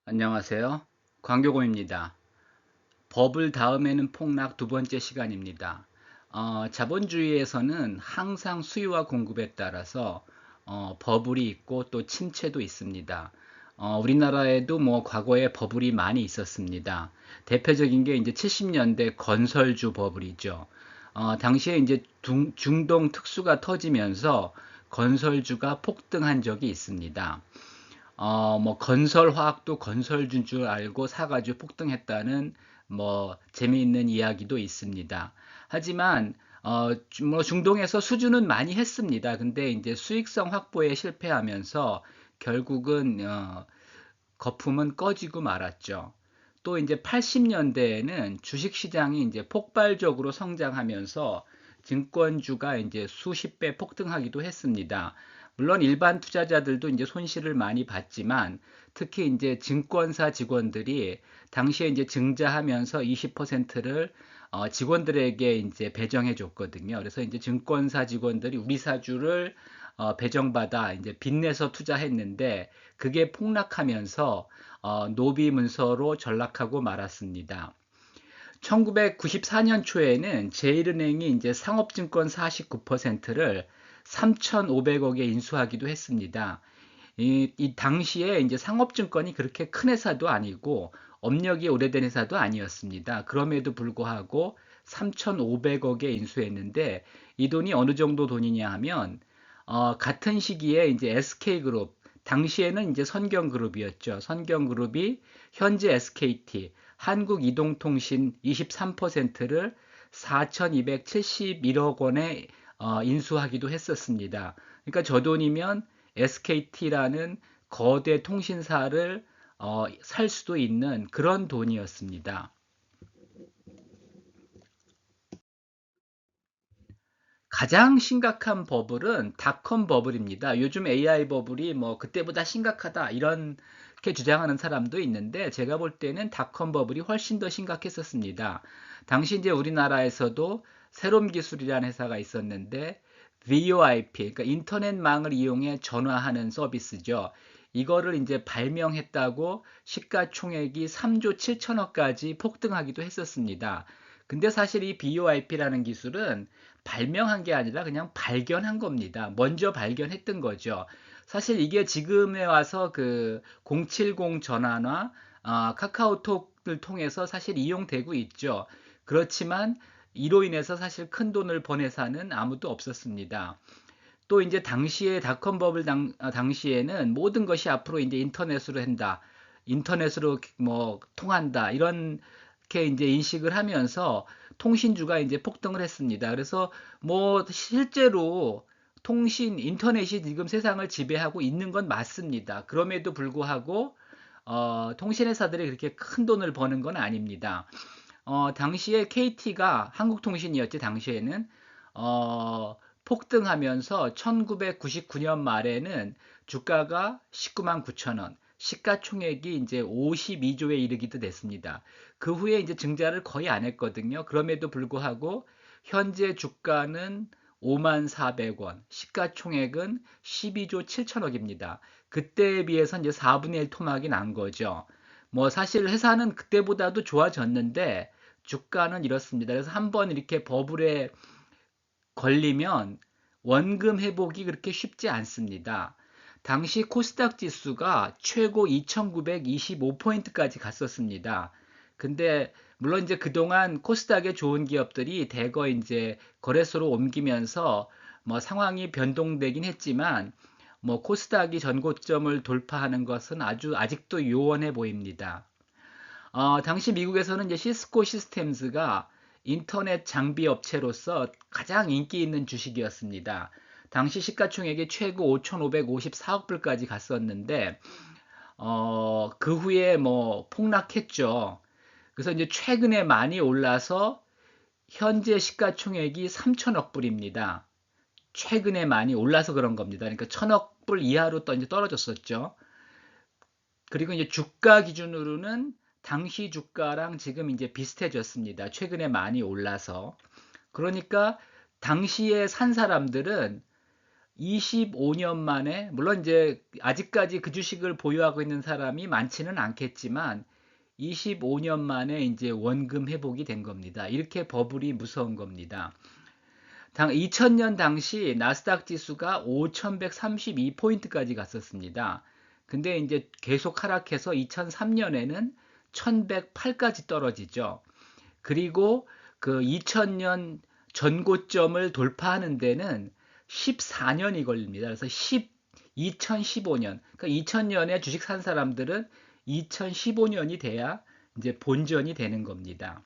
안녕하세요. 광교곰입니다. 버블 다음에는 폭락 두 번째 시간입니다. 자본주의에서는 항상 수요와 공급에 따라서 버블이 있고 또 침체도 있습니다. 우리나라에도 뭐 과거에 버블이 많이 있었습니다. 대표적인 게 이제 70년대 건설주 버블이죠. 당시에 이제 중동 특수가 터지면서 건설주가 폭등한 적이 있습니다. 뭐 건설화학도 건설주인 줄 알고 사가지고 폭등했다는 뭐 재미있는 이야기도 있습니다. 하지만 뭐 중동에서 수주는 많이 했습니다. 근데 이제 수익성 확보에 실패하면서 결국은 거품은 꺼지고 말았죠. 또 이제 80년대에는 주식시장이 이제 폭발적으로 성장하면서 증권주가 이제 수십 배 폭등하기도 했습니다. 물론 일반 투자자들도 이제 손실을 많이 봤지만 특히 이제 증권사 직원들이 당시에 이제 증자하면서 20%를 직원들에게 이제 배정해 줬거든요. 그래서 이제 증권사 직원들이 우리 사주를 배정받아 이제 빚내서 투자했는데 그게 폭락하면서 노비 문서로 전락하고 말았습니다. 1994년 초에는 제일은행이 이제 상업증권 49%를 3,500억에 인수하기도 했습니다. 이 당시에 이제 상업증권이 그렇게 큰 회사도 아니고 업력이 오래된 회사도 아니었습니다. 그럼에도 불구하고 3,500억에 인수했는데 이 돈이 어느 정도 돈이냐 하면 같은 시기에 이제 SK그룹 당시에는 이제 선경그룹이었죠. 선경그룹이 현재 SKT 한국이동통신 23%를 4,271억 원에 인수하기도 했었습니다. 그러니까 저 돈이면 SKT라는 거대 통신사를 살 수도 있는 그런 돈이었습니다. 가장 심각한 버블은 닷컴 버블입니다. 요즘 AI 버블이 뭐 그때보다 심각하다 이렇게 주장하는 사람도 있는데 제가 볼 때는 닷컴 버블이 훨씬 더 심각했었습니다. 당시 이제 우리나라에서도 새롬 기술이라는 회사가 있었는데 VoIP, 그러니까 인터넷망을 이용해 전화하는 서비스죠. 이거를 이제 발명했다고 시가총액이 3조 7천억까지 폭등하기도 했었습니다. 근데 사실 이 VoIP라는 기술은 발명한 게 아니라 그냥 발견한 겁니다. 먼저 발견했던 거죠. 사실 이게 지금에 와서 그 070 전화나 카카오톡을 통해서 사실 이용되고 있죠. 그렇지만 이로 인해서 사실 큰 돈을 번 회사는 아무도 없었습니다. 또 이제 당시에 닷컴 버블 당시에는 모든 것이 앞으로 이제 인터넷으로 한다. 인터넷으로 뭐 통한다. 이렇게 이제 인식을 하면서 통신주가 이제 폭등을 했습니다. 그래서 뭐 실제로 인터넷이 지금 세상을 지배하고 있는 건 맞습니다. 그럼에도 불구하고 통신회사들이 그렇게 큰 돈을 버는 건 아닙니다. 당시에 KT가 한국통신이었지, 당시에는. 폭등하면서 1999년 말에는 주가가 19만 9천 원, 시가총액이 이제 52조에 이르기도 됐습니다. 그 후에 이제 증자를 거의 안 했거든요. 그럼에도 불구하고 현재 주가는 5만 400원, 시가총액은 12조 7천억입니다. 그때에 비해서 이제 4분의 1 토막이 난 거죠. 뭐 사실 회사는 그때보다도 좋아졌는데 주가는 이렇습니다. 그래서 한번 이렇게 버블에 걸리면 원금 회복이 그렇게 쉽지 않습니다. 당시 코스닥 지수가 최고 2925포인트까지 갔었습니다. 근데 물론 이제 그동안 코스닥에 좋은 기업들이 대거 이제 거래소로 옮기면서 뭐 상황이 변동되긴 했지만 뭐 코스닥이 전고점을 돌파하는 것은 아직도 요원해 보입니다. 당시 미국에서는 이제 시스코 시스템즈가 인터넷 장비 업체로서 가장 인기 있는 주식이었습니다. 당시 시가총액이 최고 5,554억 불까지 갔었는데, 그 후에 뭐 폭락했죠. 그래서 이제 최근에 많이 올라서 현재 시가총액이 3천억 불입니다. 최근에 많이 올라서 그런 겁니다. 그러니까 1,000억 불 이하로 이제 떨어졌었죠. 그리고 이제 주가 기준으로는 당시 주가랑 지금 이제 비슷해졌습니다. 최근에 많이 올라서. 그러니까 당시에 산 사람들은 25년 만에, 물론 이제 아직까지 그 주식을 보유하고 있는 사람이 많지는 않겠지만 25년 만에 이제 원금 회복이 된 겁니다. 이렇게 버블이 무서운 겁니다. 2000년 당시 나스닥 지수가 5132포인트까지 갔었습니다. 근데 이제 계속 하락해서 2003년에는 1108까지 떨어지죠. 그리고 그 2000년 전고점을 돌파하는 데는 14년이 걸립니다. 그래서 2015년, 그러니까 2000년에 주식 산 사람들은 2015년이 돼야 이제 본전이 되는 겁니다.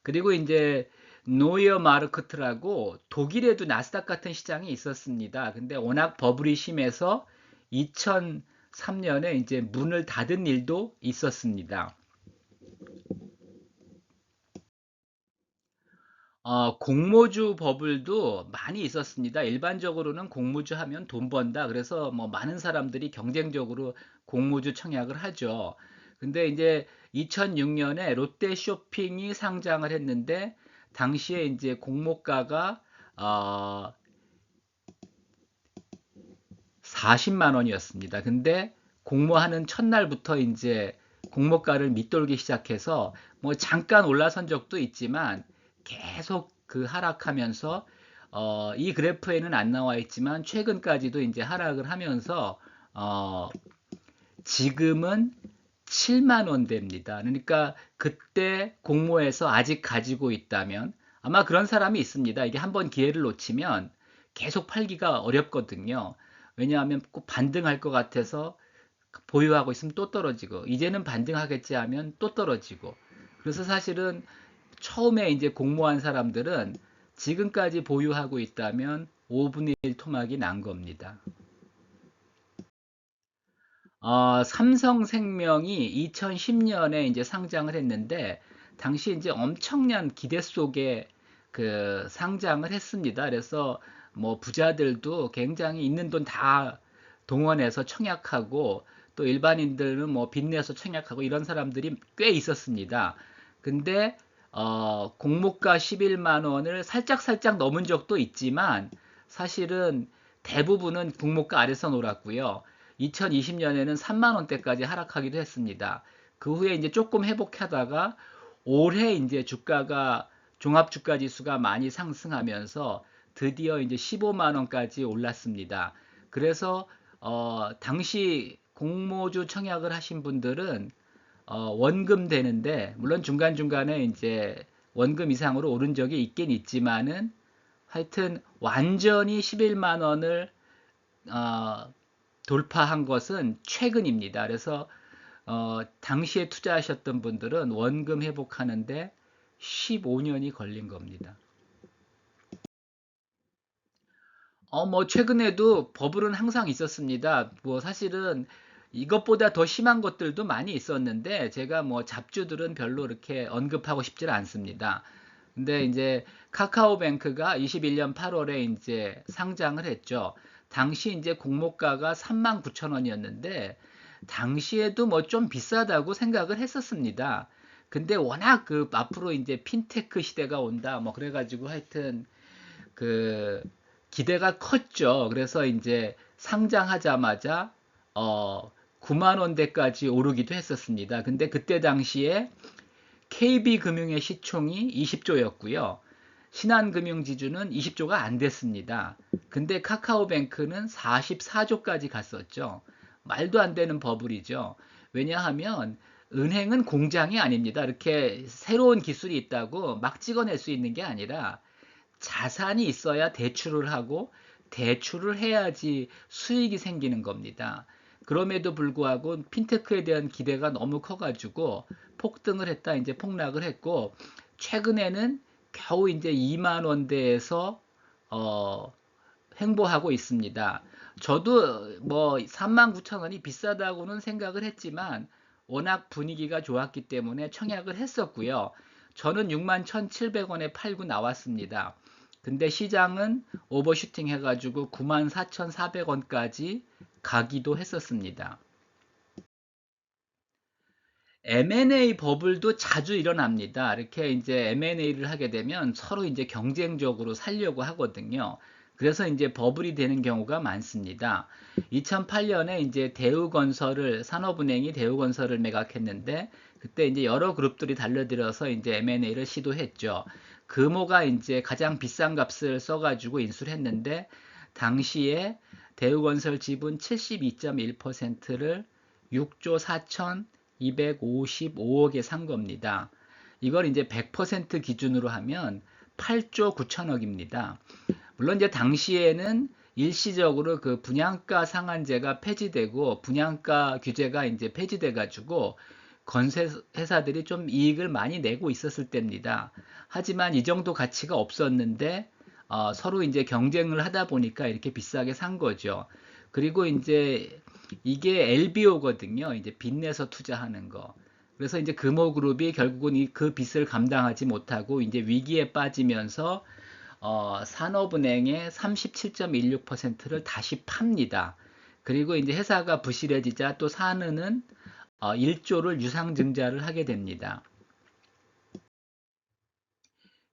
그리고 이제 노이어 마르크트라고 독일에도 나스닥 같은 시장이 있었습니다. 근데 워낙 버블이 심해서 2003년에 이제 문을 닫은 일도 있었습니다. 공모주 버블도 많이 있었습니다. 일반적으로는 공모주 하면 돈 번다. 그래서 뭐 많은 사람들이 경쟁적으로 공모주 청약을 하죠. 근데 이제 2006년에 롯데 쇼핑이 상장을 했는데 당시에 이제 공모가가 40만 원이었습니다. 근데 공모하는 첫날부터 이제 공모가를 밑돌기 시작해서 뭐 잠깐 올라선 적도 있지만 계속 그 하락하면서 이 그래프에는 안 나와 있지만 최근까지도 이제 하락을 하면서 지금은 7만 원대입니다. 그러니까 그때 공모해서 아직 가지고 있다면 아마 그런 사람이 있습니다. 이게 한번 기회를 놓치면 계속 팔기가 어렵거든요. 왜냐하면 꼭 반등할 것 같아서 보유하고 있으면 또 떨어지고 이제는 반등하겠지 하면 또 떨어지고 그래서 사실은 처음에 이제 공모한 사람들은 지금까지 보유하고 있다면 5분의 1 토막이 난 겁니다. 삼성생명이 2010년에 이제 상장을 했는데 당시 이제 엄청난 기대 속에 그 상장을 했습니다. 그래서 뭐 부자들도 굉장히 있는 돈 다 동원해서 청약하고 또 일반인들은 뭐 빚내서 청약하고 이런 사람들이 꽤 있었습니다. 근데 공모가 11만 원을 살짝 넘은 적도 있지만 사실은 대부분은 공모가 아래서 놀았고요. 2020년에는 3만 원대까지 하락하기도 했습니다. 그 후에 이제 조금 회복하다가 올해 이제 주가가 종합주가 지수가 많이 상승하면서 드디어 이제 15만 원까지 올랐습니다. 그래서 당시 공모주 청약을 하신 분들은 원금 되는데 물론 중간중간에 이제 원금 이상으로 오른 적이 있긴 있지만은 하여튼 완전히 11만 원을 어, 돌파한 것은 최근입니다. 그래서 당시에 투자하셨던 분들은 원금 회복하는데 15년이 걸린 겁니다. 뭐 최근에도 버블은 항상 있었습니다. 뭐 사실은 이것보다 더 심한 것들도 많이 있었는데 제가 뭐 잡주들은 별로 이렇게 언급하고 싶지 않습니다. 근데 이제 카카오뱅크가 21년 8월에 이제 상장을 했죠. 당시 이제 공모가가 39,000원이었는데 당시에도 뭐 좀 비싸다고 생각을 했었습니다. 근데 워낙 그 앞으로 이제 핀테크 시대가 온다 뭐 그래가지고 하여튼 그 기대가 컸죠. 그래서 이제 상장하자마자 9만 원대까지 오르기도 했었습니다. 근데 그때 당시에 KB금융의 시총이 20조였고요. 신한금융지주는 20조가 안 됐습니다. 근데 카카오뱅크는 44조까지 갔었죠. 말도 안 되는 버블이죠. 왜냐하면 은행은 공장이 아닙니다. 이렇게 새로운 기술이 있다고 막 찍어낼 수 있는 게 아니라 자산이 있어야 대출을 하고 대출을 해야지 수익이 생기는 겁니다. 그럼에도 불구하고 핀테크에 대한 기대가 너무 커가지고 폭등을 했다 이제 폭락을 했고 최근에는 겨우 이제 2만 원대에서 횡보하고 있습니다. 저도 뭐 39,000원이 비싸다고는 생각을 했지만 워낙 분위기가 좋았기 때문에 청약을 했었고요. 저는 61,700원에 팔고 나왔습니다. 근데 시장은 오버슈팅 해가지고 94,400원까지 가기도 했었습니다. M&A 버블도 자주 일어납니다. 이렇게 이제 M&A를 하게 되면 서로 이제 경쟁적으로 살려고 하거든요. 그래서 이제 버블이 되는 경우가 많습니다. 2008년에 이제 대우건설을 산업은행이 대우건설을 매각했는데 그때 이제 여러 그룹들이 달려들어서 이제 M&A를 시도했죠. 금호가 이제 가장 비싼 값을 써가지고 인수를 했는데 당시에 대우건설 지분 72.1%를 6조 4,255억에 산 겁니다. 이걸 이제 100% 기준으로 하면 8조 9천억입니다. 물론 이제 당시에는 일시적으로 그 분양가 상한제가 폐지되고 분양가 규제가 이제 폐지돼 가지고 건설 회사들이 좀 이익을 많이 내고 있었을 때입니다. 하지만 이 정도 가치가 없었는데 서로 이제 경쟁을 하다 보니까 이렇게 비싸게 산 거죠. 그리고 이제 이게 LBO거든요. 이제 빚내서 투자하는 거. 그래서 이제 금호그룹이 결국은 그 빚을 감당하지 못하고 이제 위기에 빠지면서 산업은행의 37.16%를 다시 팝니다. 그리고 이제 회사가 부실해지자 또 산은은 1조를 유상증자를 하게 됩니다.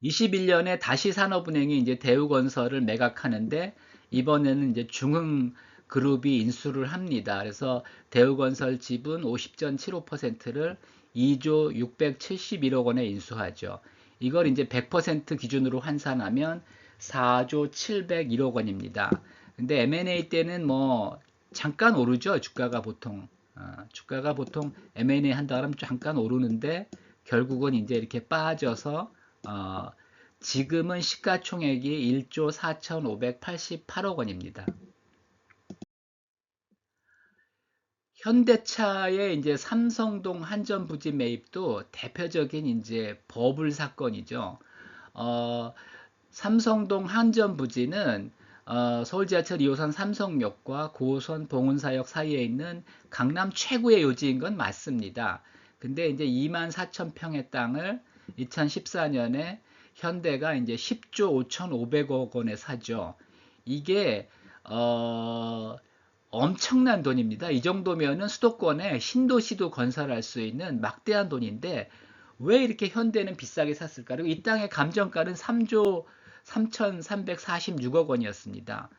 21년에 다시 산업은행이 이제 대우건설을 매각하는데 이번에는 이제 중흥그룹이 인수를 합니다. 그래서 대우건설 지분 50.75%를 2조 671억 원에 인수하죠. 이걸 이제 100% 기준으로 환산하면 4조 701억 원입니다. 근데 M&A 때는 뭐 잠깐 오르죠. 주가가 보통 M&A 한다 그러면 잠깐 오르는데 결국은 이제 이렇게 빠져서 지금은 시가총액이 1조 4,588억 원입니다. 현대차의 이제 삼성동 한전부지 매입도 대표적인 이제 버블 사건이죠. 어, 삼성동 한전부지는 서울 지하철 2호선 삼성역과 9호선 봉은사역 사이에 있는 강남 최고의 요지인 건 맞습니다. 근데 이제 2만 4천 평의 땅을 2014년에 현대가 이제 10조 5,500억 원에 사죠. 이게 엄청난 돈입니다. 이 정도면은 수도권에 신도시도 건설할 수 있는 막대한 돈인데 왜 이렇게 현대는 비싸게 샀을까? 그리고 이 땅의 감정가는 3조 3,346억 원이었습니다.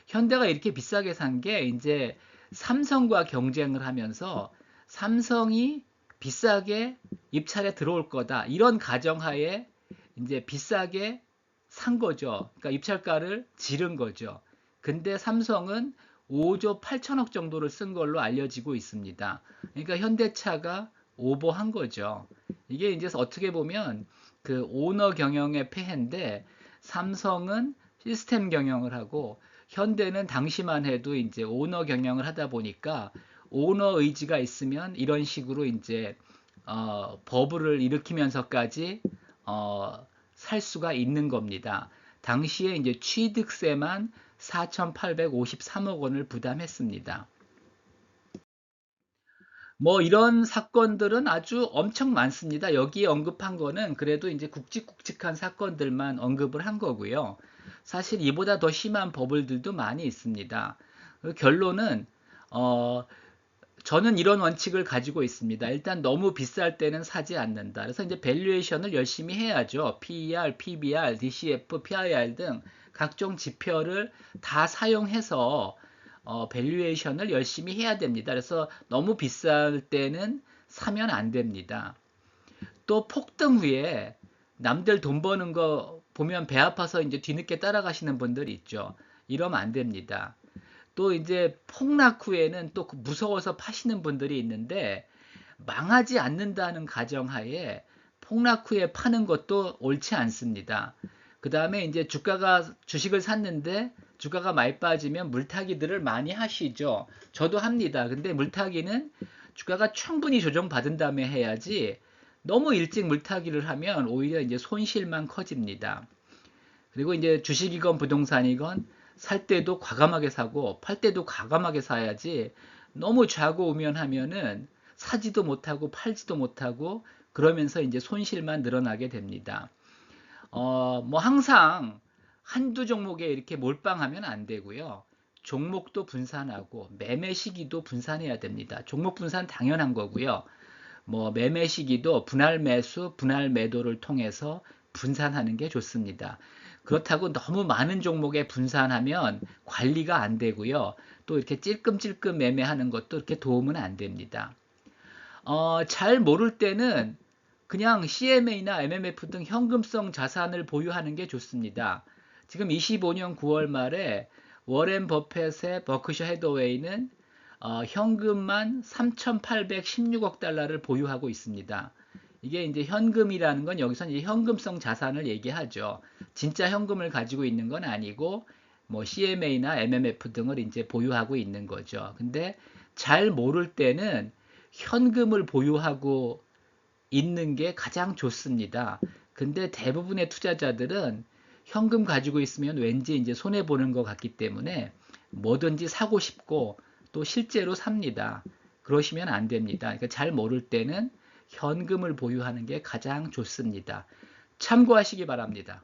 현대가 이렇게 비싸게 산 게 이제 삼성과 경쟁을 하면서 삼성이 비싸게 입찰에 들어올 거다. 이런 가정하에 이제 비싸게 산 거죠. 그러니까 입찰가를 지른 거죠. 근데 삼성은 5조 8천억 정도를 쓴 걸로 알려지고 있습니다. 그러니까 현대차가 오버한 거죠. 이게 이제 어떻게 보면 그 오너 경영의 폐해인데 삼성은 시스템 경영을 하고 현대는 당시만 해도 이제 오너 경영을 하다 보니까 오너 의지가 있으면 이런 식으로 이제 버블을 일으키면서까지 살 수가 있는 겁니다. 당시에 이제 취득세만 4,853억 원을 부담했습니다. 뭐 이런 사건들은 아주 엄청 많습니다. 여기에 언급한 거는 그래도 이제 굵직굵직한 사건들만 언급을 한 거고요. 사실 이보다 더 심한 버블들도 많이 있습니다. 결론은 어, 저는 이런 원칙을 가지고 있습니다. 일단 너무 비쌀 때는 사지 않는다. 그래서 이제 밸류에이션을 열심히 해야죠. PER, PBR, DCF, PIR 등 각종 지표를 다 사용해서 밸류에이션을 열심히 해야 됩니다. 그래서 너무 비쌀 때는 사면 안 됩니다. 또 폭등 후에 남들 돈 버는 거 보면 배 아파서 이제 뒤늦게 따라가시는 분들이 있죠. 이러면 안 됩니다. 또 이제 폭락 후에는 또 무서워서 파시는 분들이 있는데 망하지 않는다는 가정하에 폭락 후에 파는 것도 옳지 않습니다. 그 다음에 이제 주식을 샀는데 주가가 많이 빠지면 물타기들을 많이 하시죠. 저도 합니다. 근데 물타기는 주가가 충분히 조정받은 다음에 해야지 너무 일찍 물타기를 하면 오히려 이제 손실만 커집니다. 그리고 이제 주식이건 부동산이건 살 때도 과감하게 사고 팔 때도 과감하게 사야지 너무 좌고우면하면은 사지도 못하고 팔지도 못하고 그러면서 이제 손실만 늘어나게 됩니다. 뭐 항상 한두 종목에 이렇게 몰빵하면 안 되고요. 종목도 분산하고 매매 시기도 분산해야 됩니다. 종목 분산 당연한 거고요. 뭐 매매 시기도 분할 매수, 분할 매도를 통해서 분산하는 게 좋습니다. 그렇다고 너무 많은 종목에 분산하면 관리가 안 되고요. 또 이렇게 찔끔찔끔 매매하는 것도 이렇게 도움은 안 됩니다. 잘 모를 때는 그냥 CMA나 MMF 등 현금성 자산을 보유하는 게 좋습니다. 지금 25년 9월 말에 워렌 버펫의 버크셔 해더웨이는 현금만 3,816억 달러를 보유하고 있습니다. 이게 이제 현금이라는 건 여기서 이제 현금성 자산을 얘기하죠. 진짜 현금을 가지고 있는 건 아니고 뭐 CMA나 MMF 등을 이제 보유하고 있는 거죠. 근데 잘 모를 때는 현금을 보유하고 있는 게 가장 좋습니다. 근데 대부분의 투자자들은 현금 가지고 있으면 왠지 이제 손해 보는 것 같기 때문에 뭐든지 사고 싶고 또 실제로 삽니다. 그러시면 안 됩니다. 그러니까 잘 모를 때는 현금을 보유하는 게 가장 좋습니다. 참고하시기 바랍니다.